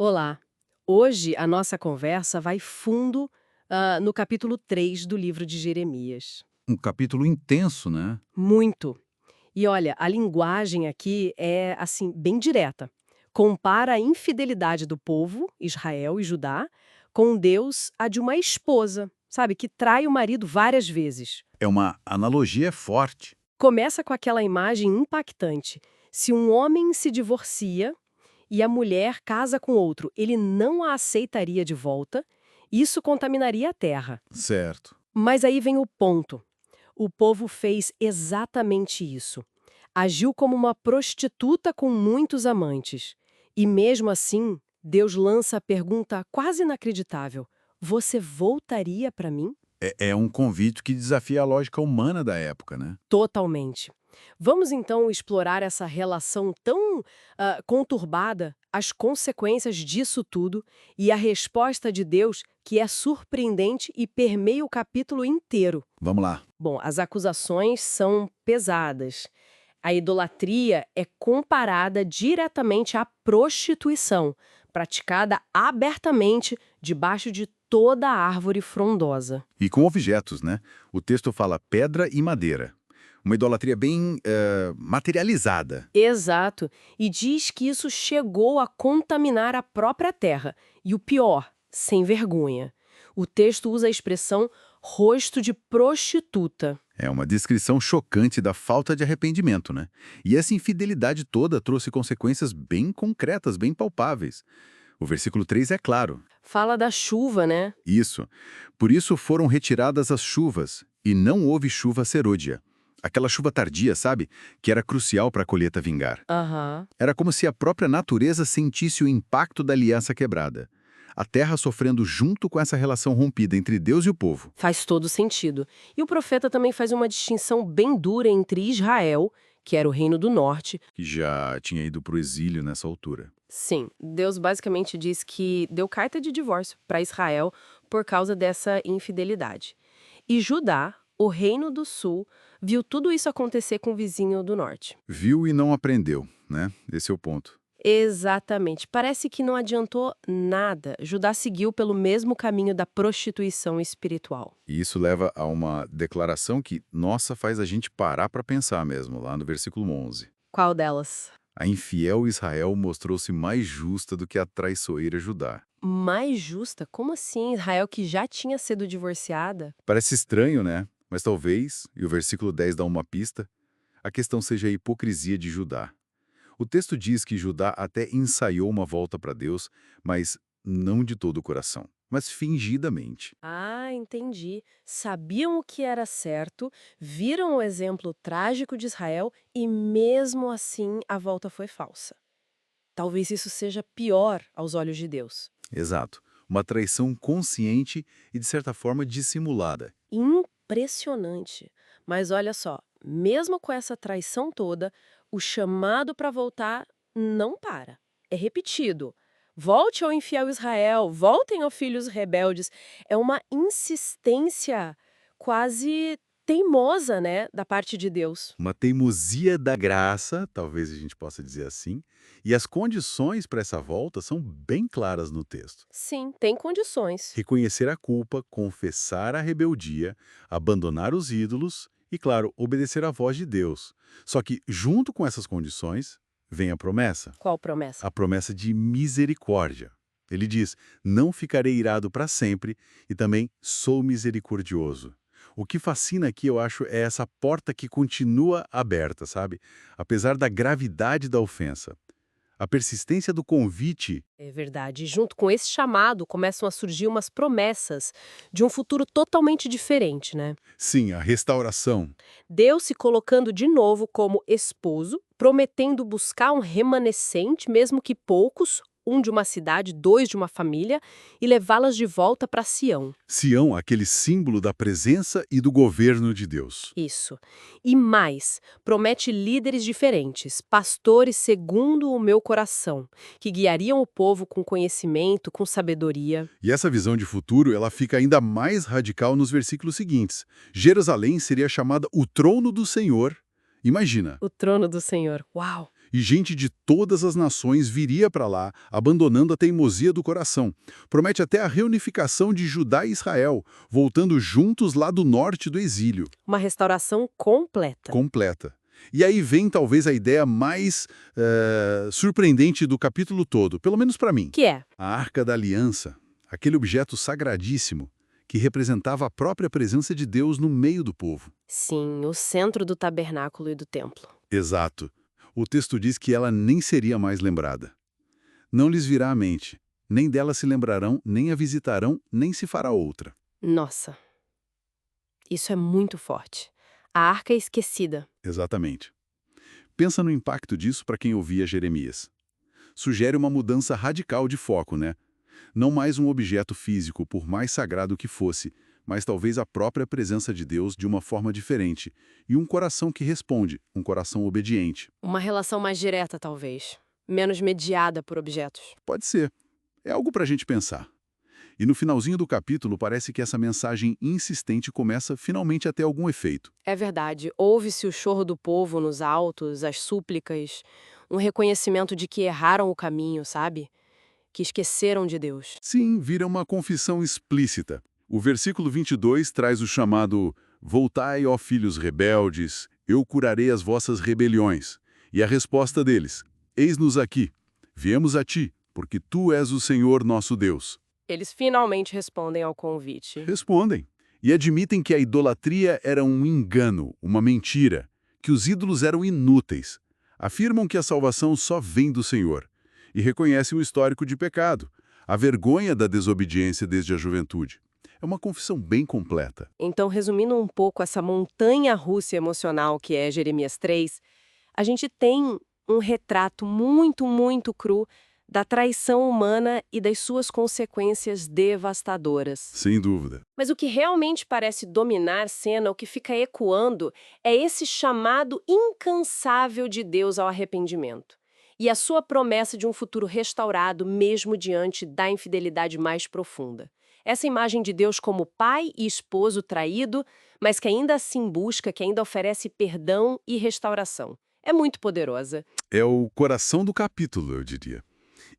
Olá! Hoje a nossa conversa vai fundo no capítulo 3 do livro de Jeremias. Um capítulo intenso, né? Muito. E olha, a linguagem aqui é, assim, bem direta. Compara a infidelidade do povo, Israel e Judá, com Deus a de uma esposa, sabe, que trai o marido várias vezes. É uma analogia forte. Começa com aquela imagem impactante. Se um homem se divorcia e a mulher casa com outro, ele não a aceitaria de volta, isso contaminaria a terra. Certo. Mas aí vem o ponto. O povo fez exatamente isso. Agiu como uma prostituta com muitos amantes. E mesmo assim, Deus lança a pergunta quase inacreditável: Você voltaria para mim? É um convite que desafia a lógica humana da época, né? Totalmente. Vamos então explorar essa relação tão conturbada, as consequências disso tudo e a resposta de Deus, que é surpreendente e permeia o capítulo inteiro. Vamos lá. Bom, as acusações são pesadas. A idolatria é comparada diretamente à prostituição, praticada abertamente debaixo de toda a árvore frondosa. E com objetos, né? O texto fala pedra e madeira. Uma idolatria bem materializada. Exato, e diz que isso chegou a contaminar a própria terra. E o pior, sem vergonha. O texto usa a expressão rosto de prostituta. É uma descrição chocante da falta de arrependimento, né? E essa infidelidade toda trouxe consequências bem concretas, bem palpáveis. O versículo 3 é claro. Fala da chuva, né? Isso. Por isso foram retiradas as chuvas, e não houve chuva serôdia. Aquela chuva tardia, sabe? Que era crucial para a colheita vingar. Aham. Era como se a própria natureza sentisse o impacto da aliança quebrada. A terra sofrendo junto com essa relação rompida entre Deus e o povo. Faz todo sentido. E o profeta também faz uma distinção bem dura entre Israel, que era o reino do norte. Que já tinha ido para o exílio nessa altura. Sim, Deus basicamente diz que deu carta de divórcio para Israel por causa dessa infidelidade. E Judá, o reino do sul, viu tudo isso acontecer com o vizinho do norte. Viu e não aprendeu, né? Esse é o ponto. Exatamente. Parece que não adiantou nada. Judá seguiu pelo mesmo caminho da prostituição espiritual. E isso leva a uma declaração que, nossa, faz a gente parar para pensar mesmo, lá no versículo 11. Qual delas? A infiel Israel mostrou-se mais justa do que a traiçoeira Judá. Mais justa? Como assim? Israel que já tinha sido divorciada? Parece estranho, né? Mas talvez, e o versículo 10 dá uma pista, a questão seja a hipocrisia de Judá. O texto diz que Judá até ensaiou uma volta para Deus, mas não de todo o coração, mas fingidamente. Ah, entendi. Sabiam o que era certo, viram o exemplo trágico de Israel e mesmo assim a volta foi falsa. Talvez isso seja pior aos olhos de Deus. Exato. Uma traição consciente e, de certa forma, dissimulada. Impressionante. Mas olha só, mesmo com essa traição toda, o chamado para voltar não para. É repetido. Volte ao infiel Israel, voltem aos filhos rebeldes. É uma insistência quase teimosa, né, da parte de Deus. Uma teimosia da graça, talvez a gente possa dizer assim, e as condições para essa volta são bem claras no texto. Sim, tem condições. Reconhecer a culpa, confessar a rebeldia, abandonar os ídolos e, claro, obedecer à voz de Deus. Só que, junto com essas condições, vem Qual promessa? a promessa de misericórdia. Ele diz: não ficarei irado para sempre e também sou misericordioso. O que fascina aqui, eu acho, é essa porta que continua aberta, sabe? Apesar da gravidade da ofensa. A persistência do convite. É verdade. E junto com esse chamado começam a surgir umas promessas de um futuro totalmente diferente, né? Sim, a restauração. Deus se colocando de novo como esposo, prometendo buscar um remanescente, mesmo que poucos, um de uma cidade, dois de uma família, e levá-las de volta para Sião. Sião, aquele símbolo da presença e do governo de Deus. Isso. E mais, promete líderes diferentes, pastores segundo o meu coração, que guiariam o povo com conhecimento, com sabedoria. E essa visão de futuro, ela fica ainda mais radical nos versículos seguintes. Jerusalém seria chamada o trono do Senhor. Imagina. O trono do Senhor. Uau! E gente de todas as nações viria para lá, abandonando a teimosia do coração. Promete até a reunificação de Judá e Israel, voltando juntos lá do norte do exílio. Uma restauração completa. Completa. E aí vem talvez a ideia mais surpreendente do capítulo todo, pelo menos para mim. Que é? A Arca da Aliança, aquele objeto sagradíssimo que representava a própria presença de Deus no meio do povo. Sim, o centro do tabernáculo e do templo. Exato. O texto diz que ela nem seria mais lembrada. Não lhes virá à mente, nem dela se lembrarão, nem a visitarão, nem se fará outra. Nossa, isso é muito forte. A arca é esquecida. Exatamente. Pensa no impacto disso para quem ouvia Jeremias. Sugere uma mudança radical de foco, né? Não mais um objeto físico, por mais sagrado que fosse, mas talvez a própria presença de Deus de uma forma diferente, e um coração que responde, um coração obediente. Uma relação mais direta, talvez. Menos mediada por objetos. Pode ser. É algo para a gente pensar. E no finalzinho do capítulo parece que essa mensagem insistente começa finalmente a ter algum efeito. É verdade, ouve-se o choro do povo nos altos, as súplicas, um reconhecimento de que erraram o caminho, sabe? Que esqueceram de Deus. Sim, vira uma confissão explícita. O versículo 22 traz o chamado "Voltai, ó filhos rebeldes, eu curarei as vossas rebeliões". E a resposta deles: "Eis-nos aqui, viemos a ti, porque tu és o Senhor nosso Deus". Eles finalmente respondem ao convite. Respondem. E admitem que a idolatria era um engano, uma mentira, que os ídolos eram inúteis. Afirmam que a salvação só vem do Senhor. E reconhecem o histórico de pecado, a vergonha da desobediência desde a juventude. É uma confissão bem completa. Então, resumindo um pouco essa montanha-russa emocional que é Jeremias 3, a gente tem um retrato muito, muito cru da traição humana e das suas consequências devastadoras. Sem dúvida. Mas o que realmente parece dominar a cena, o que fica ecoando, é esse chamado incansável de Deus ao arrependimento. E a sua promessa de um futuro restaurado mesmo diante da infidelidade mais profunda. Essa imagem de Deus como pai e esposo traído, mas que ainda assim busca, que ainda oferece perdão e restauração. É muito poderosa. É o coração do capítulo, eu diria.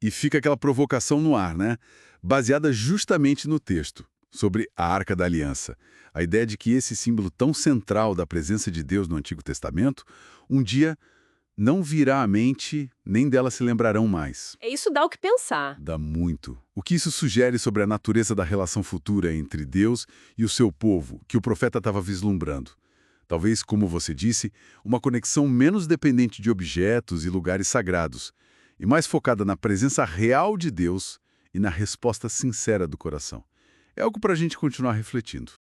E fica aquela provocação no ar, né? Baseada justamente no texto, sobre a Arca da Aliança. A ideia de que esse símbolo tão central da presença de Deus no Antigo Testamento, um dia não virá à mente, nem dela se lembrarão mais. Isso dá o que pensar. Dá muito. O que isso sugere sobre a natureza da relação futura entre Deus e o seu povo, que o profeta estava vislumbrando? Talvez, como você disse, uma conexão menos dependente de objetos e lugares sagrados, e mais focada na presença real de Deus e na resposta sincera do coração. É algo para a gente continuar refletindo.